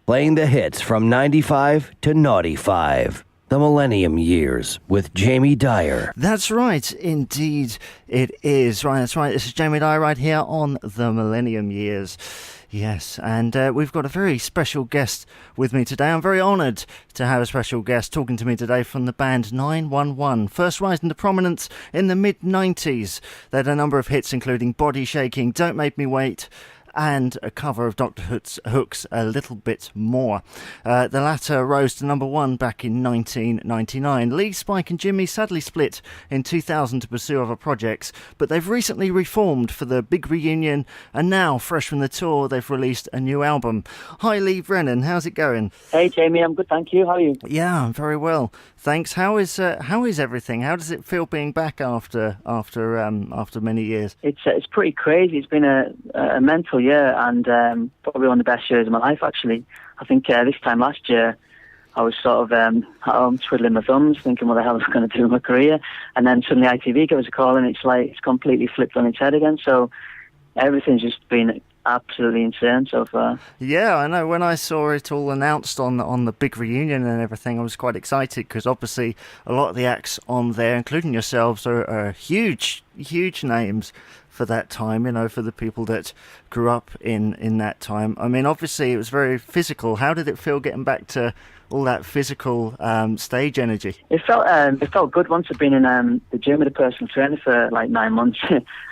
playing the hits from 95 to 95. The Millennium Years with Jame Dyer. That's right, indeed it is. Right, that's right. This is Jame Dyer right here on The Millennium Years. Yes, and we've got a very special guest with me today. I'm very honoured to have a special guest talking to me today from the band 911. First rising to prominence in the mid-90s. They had a number of hits including Body Shaking, Don't Make Me Wait, and a cover of Dr. Hook's A Little Bit More. The latter rose to number one back in 1999. Lee, Spike and Jimmy sadly split in 2000 to pursue other projects, but they've recently reformed for the big reunion, and now, fresh from the tour, they've released a new album. Hi Lee, Brennan, how's it going? Hey Jamie, I'm good, thank you. How are you? Yeah, I'm very well, thanks. How is everything? How does it feel being back after many years? It's pretty crazy. It's been a mental year, and probably one of the best years of my life, actually. I think this time last year I was sort of at home twiddling my thumbs thinking what the hell was I going to do with my career, and then suddenly ITV gave us a call and it's completely flipped on its head again. So everything's just been absolutely insane so far. Yeah, I know. When I saw it all announced on the big reunion and everything, I was quite excited because obviously a lot of the acts on there, including yourselves, are huge names for that time, you know, for the people that grew up in that time. I mean, obviously it was very physical. How did it feel getting back to all that physical stage energy? It felt good. Once I'd been in the gym with a personal trainer for like 9 months.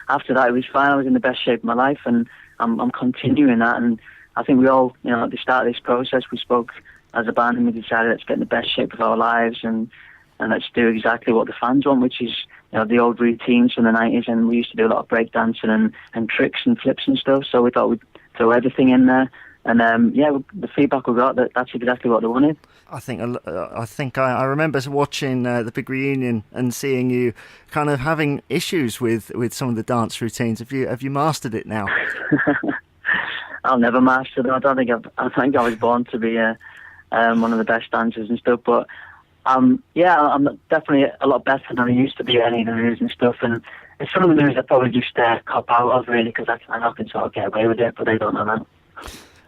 After that, it was fine. I was in the best shape of my life, and I'm continuing that. And I think we all, you know, at the start of this process, we spoke as a band and we decided let's get in the best shape of our lives and let's do exactly what the fans want, which is, you know, the old routines from the 90s. And we used to do a lot of breakdancing and tricks and flips and stuff. So we thought we'd throw everything in there. And the feedback we got, that's exactly what they wanted. I think I remember watching the big reunion and seeing you kind of having issues with some of the dance routines. Have you mastered it now? I'll never master them. I think I was born to be one of the best dancers and stuff. But I'm definitely a lot better than I used to be at any of the moves and stuff. And it's some of the moves I probably just cop out of, really, because I know I can sort of get away with it, but they don't know that.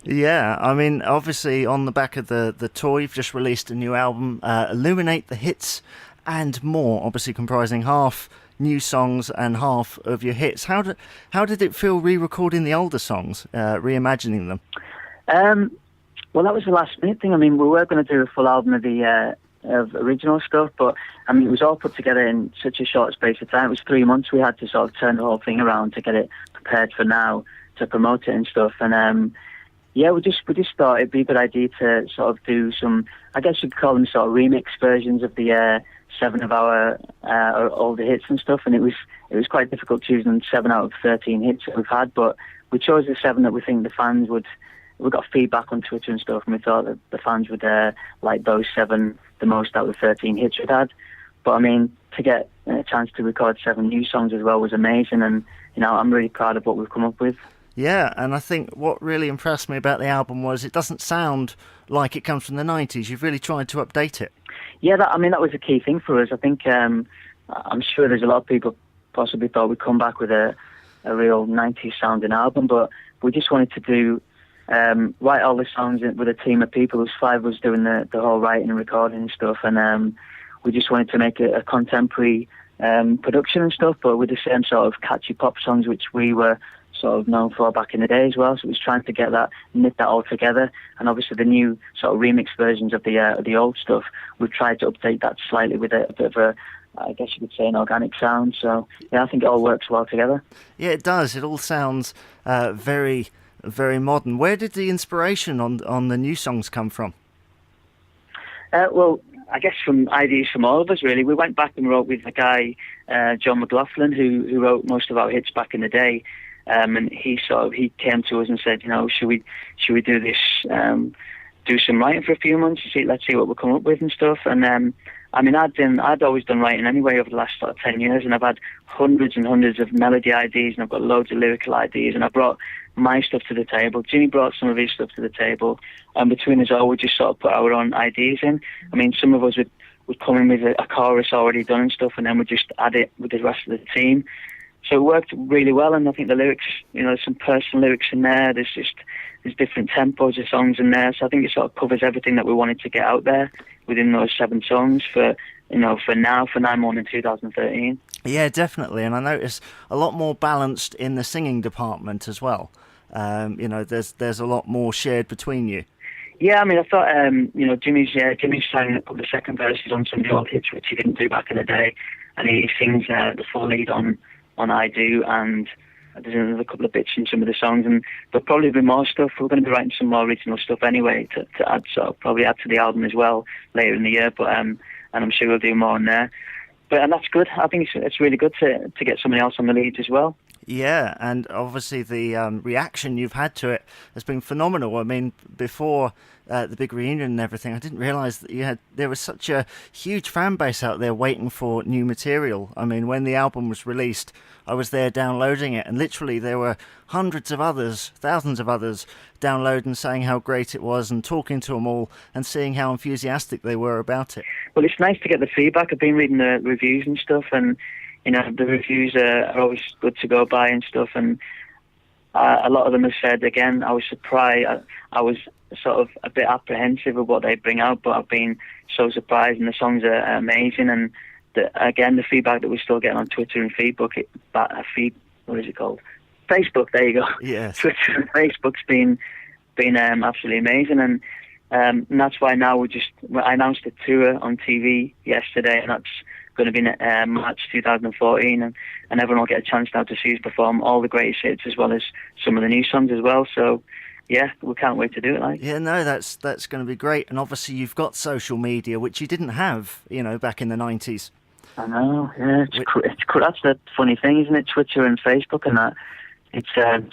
Yeah, I mean, obviously on the back of the tour, you've just released a new album, Illuminate the Hits and More, obviously comprising half new songs and half of your hits. How did it feel re-recording the older songs, reimagining them? Well, that was the last minute thing. I mean, we were going to do a full album of the of original stuff, but I mean, it was all put together in such a short space of time. It was 3 months. We had to sort of turn the whole thing around to get it prepared for now, to promote it and stuff. And we just thought it'd be a good idea to sort of do some, I guess you'd call them sort of remix versions of the 7 of our older hits and stuff. And it was quite difficult choosing 7 out of 13 hits that we've had, but we chose the 7 that we think the fans would. We got feedback on Twitter and stuff, and we thought that the fans would like those 7 the most out of the 13 hits we'd had. But I mean, to get a chance to record 7 new songs as well was amazing, and you know, I'm really proud of what we've come up with. Yeah, and I think what really impressed me about the album was it doesn't sound like it comes from the 90s. You've really tried to update it. Yeah, that was a key thing for us. I think I'm sure there's a lot of people possibly thought we'd come back with a real 90s sounding album, but we just wanted to do write all the songs with a team of people. There was 5 of us doing the whole writing and recording and stuff, and we just wanted to make a contemporary production and stuff, but with the same sort of catchy pop songs which we were sort of known for back in the day as well. So it was trying to knit that all together. And obviously the new sort of remix versions of the old stuff, we've tried to update that slightly with a bit of a, I guess you could say, an organic sound. So yeah, I think it all works well together. Yeah, it does. It all sounds very, very modern. Where did the inspiration on the new songs come from? Well, I guess from ideas from all of us, really. We went back and wrote with a guy, John McLaughlin, who wrote most of our hits back in the day. And he came to us and said, you know, should we do this, do some writing for a few months, let's see what we'll come up with and stuff. And I mean, I'd always done writing anyway over the last sort of 10 years, and I've had hundreds and hundreds of melody ideas, and I've got loads of lyrical ideas, and I brought my stuff to the table. Jimmy brought some of his stuff to the table, and between us all, we just sort of put our own ideas in. I mean, some of us would come in with a chorus already done and stuff, and then we'd just add it with the rest of the team. So it worked really well, and I think the lyrics, you know, there's some personal lyrics in there. There's there's different tempos of songs in there, so I think it sort of covers everything that we wanted to get out there within those 7 songs for 9 Morning 2013. Yeah, definitely, and I notice a lot more balanced in the singing department as well. There's a lot more shared between you. Yeah, I mean, I thought, Jimmy's sang a couple of second verses on some of the old hits, which he didn't do back in the day, and he sings the full lead on I Do, and there's another couple of bits in some of the songs, and there'll probably be more stuff. We're going to be writing some more original stuff anyway to add, probably add to the album as well later in the year, but and I'm sure we'll do more on there. And that's good. I think it's really good to get somebody else on the leads as well. Yeah, and obviously the reaction you've had to it has been phenomenal. I mean, before the big reunion and everything, I didn't realise that there was such a huge fan base out there waiting for new material. I mean, when the album was released, I was there downloading it, and literally there were hundreds of others, thousands of others, downloading, saying how great it was, and talking to them all, and seeing how enthusiastic they were about it. Well, it's nice to get the feedback. I've been reading the reviews and stuff, and the reviews are always good to go by and stuff, and a lot of them have said, again, I was surprised. I was sort of a bit apprehensive of what they bring out, but I've been so surprised, and the songs are amazing, and the feedback that we're still getting on Twitter and Facebook, what is it called? Facebook, there you go. Yes. Twitter and Facebook's been absolutely amazing, and that's why now I announced a tour on TV yesterday, and that's going to be in March 2014, and everyone will get a chance now to see us perform all the greatest hits as well as some of the new songs as well. So yeah, we can't wait to do it. Yeah, no, that's going to be great. And obviously you've got social media, which you didn't have, back in the 90s. I know, yeah, that's the funny thing, isn't it? Twitter and Facebook and that, it's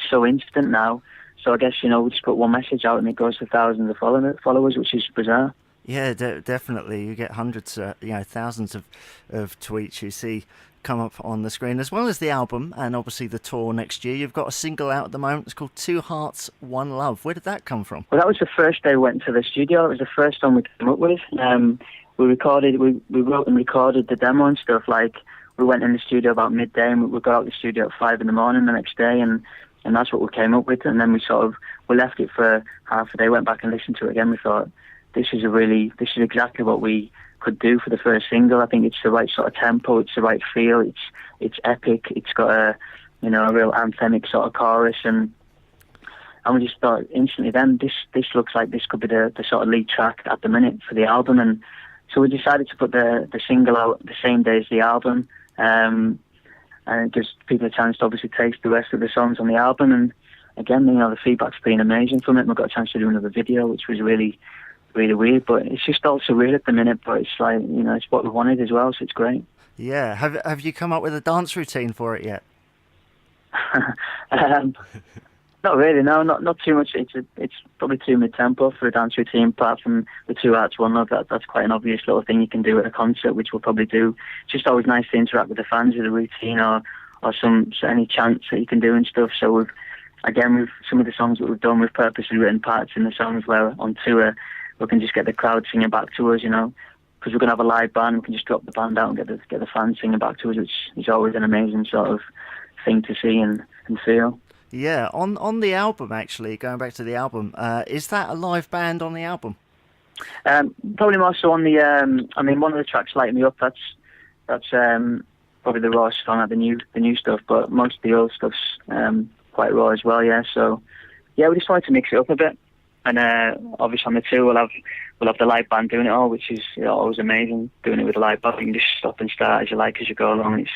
so instant now. So I guess, we just put one message out and it goes to thousands of followers, which is bizarre. Yeah, definitely. You get hundreds, thousands of tweets you see come up on the screen, as well as the album and obviously the tour next year. You've got a single out at the moment. It's called Two Hearts, One Love. Where did that come from? Well, that was the first day we went into the studio. It was the first song we came up with. We wrote and recorded the demo and stuff. Like, we went in the studio about midday, and we got out of the studio at 5 a.m. the next day, and that's what we came up with. And then we left it for half a day, went back and listened to it again. We thought, this is exactly what we could do for the first single. I think it's the right sort of tempo, it's the right feel, it's epic, it's got a real anthemic sort of chorus, and we just thought instantly then this looks like this could be the sort of lead track at the minute for the album. And so we decided to put the single out the same day as the album, and it gives people a chance to obviously taste the rest of the songs on the album. And again, the feedback's been amazing from it. We got a chance to do another video, which was really weird, but it's just all surreal at the minute, but it's like, it's what we wanted as well, so it's great. Yeah. Have you come up with a dance routine for it yet? Not really, no, not too much. It's probably too mid-tempo for a dance routine, apart from the Two Hearts, One Love. That's quite an obvious little thing you can do at a concert, which we'll probably do. It's just always nice to interact with the fans with a routine or any chants that you can do and stuff. So with some of the songs that we've done, we've purposely written parts in the songs where on tour we can just get the crowd singing back to us, because we're going to have a live band. We can just drop the band out and get the fans singing back to us, which is always an amazing sort of thing to see and feel. Yeah, on the album, actually, going back to the album, is that a live band on the album? Probably more so on the, one of the tracks, Light Me Up, that's probably the raw song of the new stuff, but most of the old stuff's quite raw as well, yeah. So, yeah, we just wanted to mix it up a bit. And obviously on the tour we'll have the live band doing it all, which is always amazing. Doing it with a live band, you can just stop and start as you like as you go along.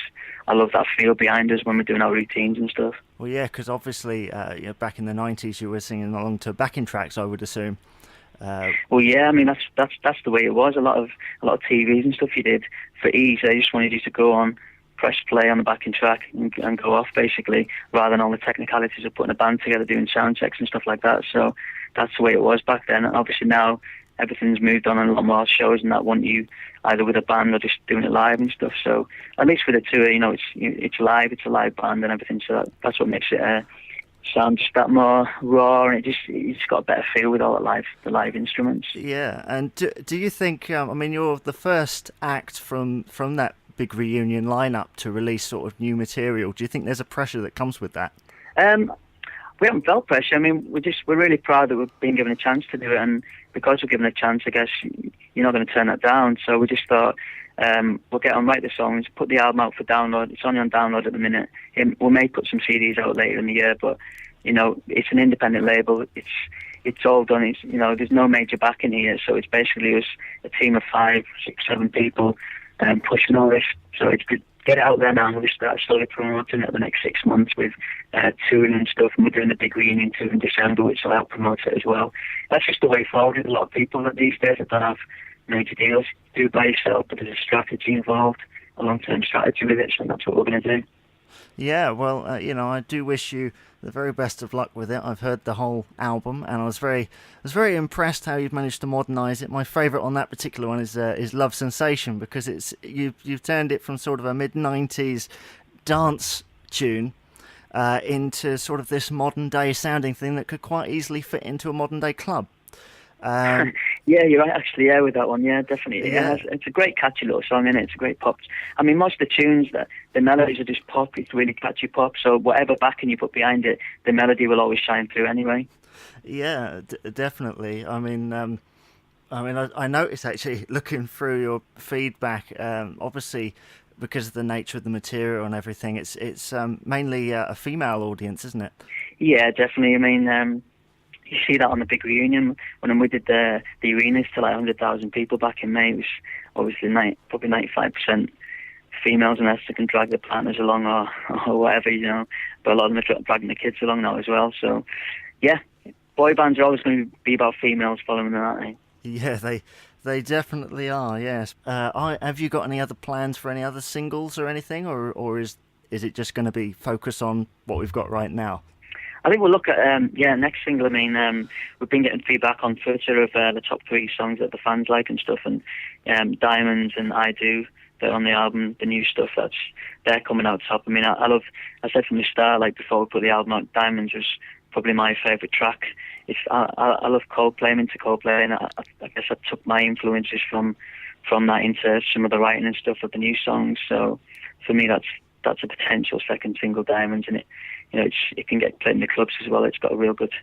I love that feel behind us when we're doing our routines and stuff. Well, yeah, because obviously back in the 90s you were singing along to backing tracks, I would assume. Well, yeah, I mean that's the way it was. A lot of TVs and stuff you did for ease. They just wanted you to go on, press play on the backing track and go off, basically, rather than all the technicalities of putting a band together, doing sound checks and stuff like that. So that's the way it was back then. And obviously now everything's moved on, and a lot more shows and that want you either with a band or just doing it live and stuff. So at least for the tour, it's live, it's a live band and everything. So that's what makes it sound just that more raw, and it's got a better feel with all the live instruments. Yeah, and do you think? You're the first act from that big reunion lineup to release sort of new material. Do you think there's a pressure that comes with that? We haven't felt pressure. I mean, we're really proud that we've been given a chance to do it, and because we're given a chance, I guess you're not going to turn that down. So we just thought we'll get on, write the songs, put the album out for download. It's only on download at the minute. We may put some CDs out later in the year, but it's an independent label. It's all done. It's, there's no major backing here, so it's basically us, a team of 5, 6, 7 people, pushing all this. So it's good. Get it out there now, and we'll start slowly promoting it the next 6 months with touring and stuff, and we're doing a big reunion tour in December, which will help promote it as well. That's just the way forward with a lot of people that these days that don't have major deals. Do it by yourself, but there's a strategy involved, a long-term strategy with it, so that's what we're going to do. Yeah, well, I do wish you the very best of luck with it. I've heard the whole album, and I was very impressed how you've managed to modernise it. My favourite on that particular one is Love Sensation, because you've turned it from sort of a mid-90s dance tune into sort of this modern-day sounding thing that could quite easily fit into a modern-day club. Yeah, you're right, actually, with that one, definitely. Yeah. It's a great catchy little song, isn't it? It's a great pop. I mean, most of the tunes, the melodies are just pop. It's really catchy pop, so whatever backing you put behind it, the melody will always shine through anyway. Yeah, definitely. I mean, I noticed, actually, looking through your feedback, obviously, because of the nature of the material and everything, it's mainly a female audience, isn't it? Yeah, definitely. I mean, you see that on the big reunion when we did the arenas to like 100,000 people back in May. It was obviously probably 95% females, unless they can drag their partners along or whatever, But a lot of them are dragging the kids along now as well. So, yeah, boy bands are always going to be about females following them, aren't they? Yeah, they definitely are. Yes. Have you got any other plans for any other singles or anything, or is it just going to be focus on what we've got right now? I think we'll look at next single. I mean, we've been getting feedback on Twitter of the top 3 songs that the fans like and stuff, and Diamonds and I Do, they're on the album. The new stuff they're coming out top. I mean, I said from the start, like before we put the album out, Diamonds was probably my favourite track. I love Coldplay. I'm into Coldplay, and I guess I took my influences from that into some of the writing and stuff of the new songs. So for me, that's a potential second single, Diamonds, and it can get played in the clubs as well. It's got a real good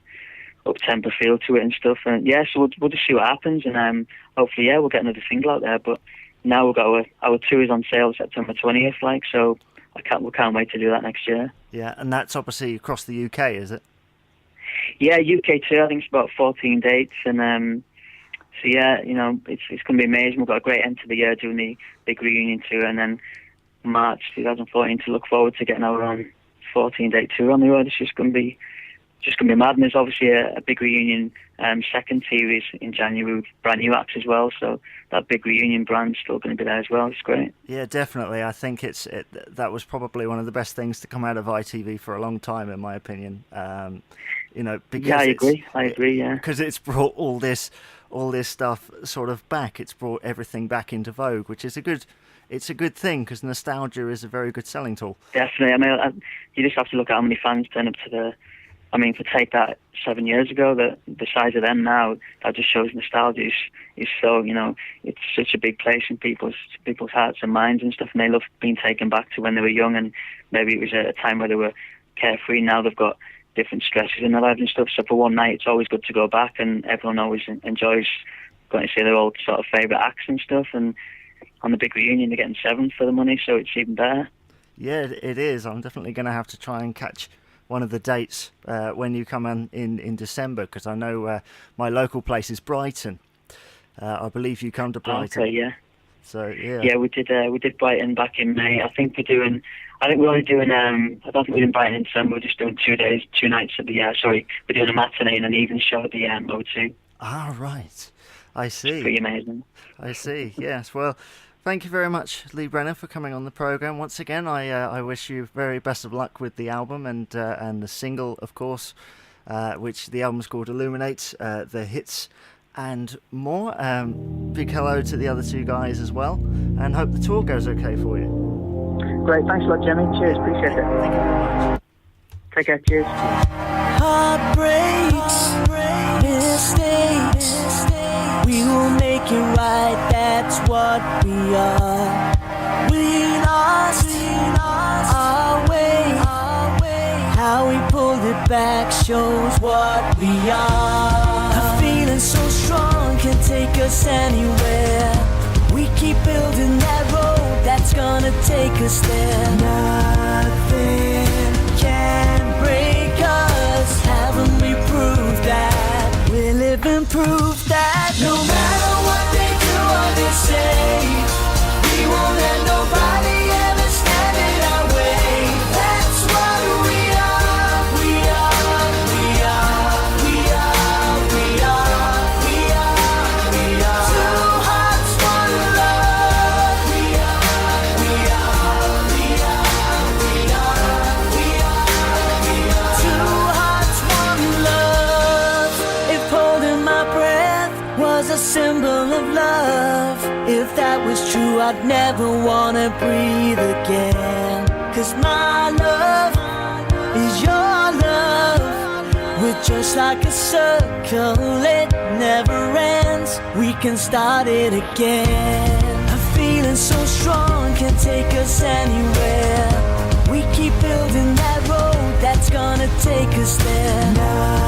up-tempo feel to it and stuff. And so we'll just see what happens, and hopefully, we'll get another single out there. But now we've got our tour is on sale September 20th, so we can't wait to do that next year. Yeah, and that's obviously across the UK, is it? Yeah, UK tour. I think it's about 14 dates, and so it's going to be amazing. We've got a great end to the year doing the big reunion tour, and then March 2014 to look forward to getting our own 14-day tour on the road. It's just going to be mad. And there's obviously a big reunion second series in January with brand new acts as well. So that big reunion brand's still going to be there as well. It's great. Yeah, definitely. I think that was probably one of the best things to come out of ITV for a long time, in my opinion. Because I agree. Yeah, because it's brought all this stuff sort of back. It's brought everything back into vogue, which is a good thing, because nostalgia is a very good selling tool. Definitely. I mean, you just have to look at how many fans turn up to to take that 7 years ago, the size of them now, that just shows nostalgia is so, it's such a big place in people's hearts and minds and stuff, and they love being taken back to when they were young, and maybe it was a time where they were carefree. Now they've got different stresses in their lives and stuff, so for one night it's always good to go back, and everyone always enjoys going to see their old sort of favourite acts and stuff, and on the big reunion they're getting 7 for the money, so it's even better. Yeah, it is. I'm definitely going to have to try and catch one of the dates when you come in December, because I know my local place is Brighton. I believe you come to Brighton. Okay, yeah. So yeah. Yeah, we did Brighton back in May. I think we're only doing. I don't think we're in Brighton in December. We're just doing 2 days, 2 nights at the. We're doing a matinee and an evening show at the O2. Ah, right. I see. It's pretty amazing. I see. Yes. Well, thank you very much, Lee Brennan, for coming on the programme. Once again, I wish you very best of luck with the album and the single, of course, which the album's called Illuminate, the hits and more. Big hello to the other 2 guys as well, and hope the tour goes okay for you. Great. Thanks a lot, Jame. Cheers. Appreciate it. Thank you very much. Take care. Cheers. Heartbreaks, mistakes, we will make it right, that's what we are. We lost our way, how we pulled it back shows what we are. A feeling so strong can take us anywhere. We keep building that road that's gonna take us there. Nothing can break us. Haven't we proved that? We're living proof that no matter what they do or they say, we won't let nobody ever stand in our way. That's what we are. We are. We are. We are. We are. We are. We are. Two hearts, one love. We are. We are. We are. We are. We are. We are. Two hearts, one love. If holding my breath was a symbol of love, if that was true, I'd never wanna breathe again. 'Cause my love is your love. We're just like a circle, it never ends. We can start it again. A feeling so strong can take us anywhere. We keep building that road that's gonna take us there. Now